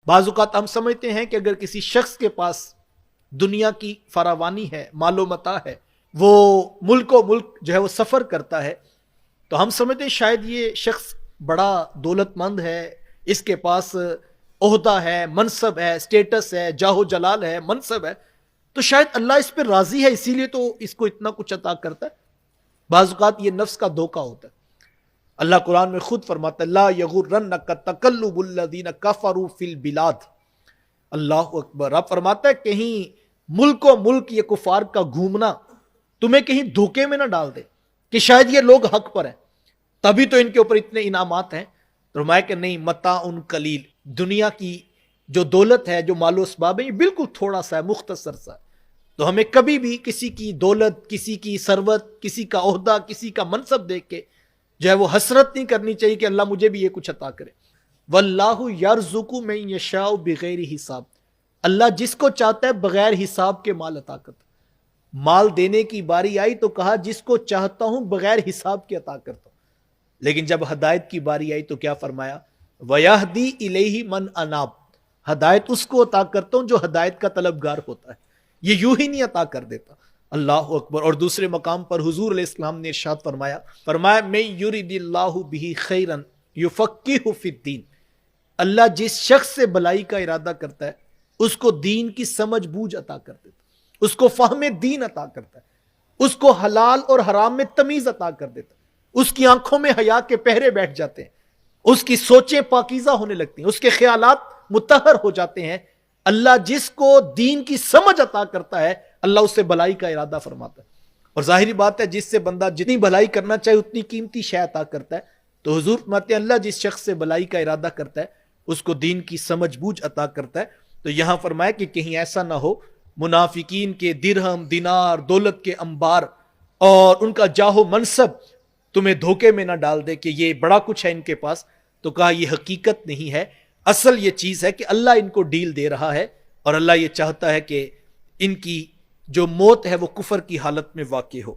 بعض اوقات ہم سمجھتے ہیں کہ اگر کسی شخص کے پاس دنیا کی فراوانی ہے، مال و متاع ہے، وہ ملک و ملک جو ہے وہ سفر کرتا ہے، تو ہم سمجھتے ہیں شاید یہ شخص بڑا دولت مند ہے، اس کے پاس عہدہ ہے، منصب ہے، سٹیٹس ہے، جاہ و جلال ہے، منصب ہے، تو شاید اللہ اس پہ راضی ہے، اسی لیے تو اس کو اتنا کچھ عطا کرتا ہے۔ بعض اوقات یہ نفس کا دھوکہ ہوتا ہے۔ اللہ قرآن میں خود فرماتا ہے لا یغرنک تقلب الذین کفروا فی البلاد۔ اللہ اکبر۔ آپ فرماتا ہے کہیں ملک و ملک یہ کفار کا گھومنا تمہیں کہیں دھوکے میں نہ ڈال دے کہ شاید یہ لوگ حق پر ہیں، تبھی تو ان کے اوپر اتنے انعامات ہیں۔ فرمایا کہ نہیں، متاع قلیل، دنیا کی جو دولت ہے، جو مال و اسباب ہے، یہ بالکل تھوڑا سا ہے، مختصر سا ہے۔ تو ہمیں کبھی بھی کسی کی دولت، کسی کی ثروت، کسی کا عہدہ، کسی کا منصب دیکھ کے جو ہے وہ حسرت نہیں کرنی چاہیے کہ اللہ مجھے بھی یہ کچھ عطا کرے۔ واللہ یرزق من یشاء بغیر حساب۔ اللہ جس کو چاہتا ہے بغیر حساب کے مال عطا کرتا ہے۔ مال دینے کی باری آئی تو کہا جس کو چاہتا ہوں بغیر حساب کے عطا کرتا ہوں، لیکن جب ہدایت کی باری آئی تو کیا فرمایا؟ وَيَهْدِي إِلَيْهِ مَنْ أَنَابَ۔ ہدایت اس کو عطا کرتا ہوں جو ہدایت کا طلبگار ہوتا ہے، یہ یوں ہی نہیں عطا کر دیتا۔ اللہ اکبر۔ اور دوسرے مقام پر حضور علیہ السلام نے ارشاد فرمایا مَن يُرِدِ اللَّهُ بِهِ خَيْرًا يُفَقِّهُ فِي الدِّينِ۔ اللہ جس شخص سے بلائی کا ارادہ کرتا ہے اس کو دین کی سمجھ بوجھ عطا کر دیتا ہے، اس کو فہم دین عطا کرتا ہے، اس کو حلال اور حرام میں تمیز عطا کر دیتا ہے، اس کی آنکھوں میں حیا کے پہرے بیٹھ جاتے ہیں، اس کی سوچیں پاکیزہ ہونے لگتی ہیں، اس کے خیالات مطہر ہو جاتے ہیں۔ اللہ جس کو دین کی سمجھ عطا کرتا ہے اللہ اس سے بلائی کا ارادہ فرماتا ہے۔ اور ظاہری بات ہے جس سے بندہ جتنی بھلائی کرنا چاہے اتنی قیمتی شے عطا کرتا ہے۔ تو حضور فرماتے ہیں اللہ جس شخص سے بلائی کا ارادہ کرتا ہے اس کو دین کی سمجھ بوجھ عطا کرتا ہے۔ تو یہاں فرمایا کہ کہیں ایسا نہ ہو منافقین کے درہم، دینار، دولت کے انبار اور ان کا جاہ و منصب تمہیں دھوکے میں نہ ڈال دے کہ یہ بڑا کچھ ہے ان کے پاس۔ تو کہا یہ حقیقت نہیں ہے، اصل یہ چیز ہے کہ اللہ ان کو ڈیل دے رہا ہے، اور اللہ یہ چاہتا ہے کہ ان کی جو موت ہے وہ کفر کی حالت میں واقع ہو۔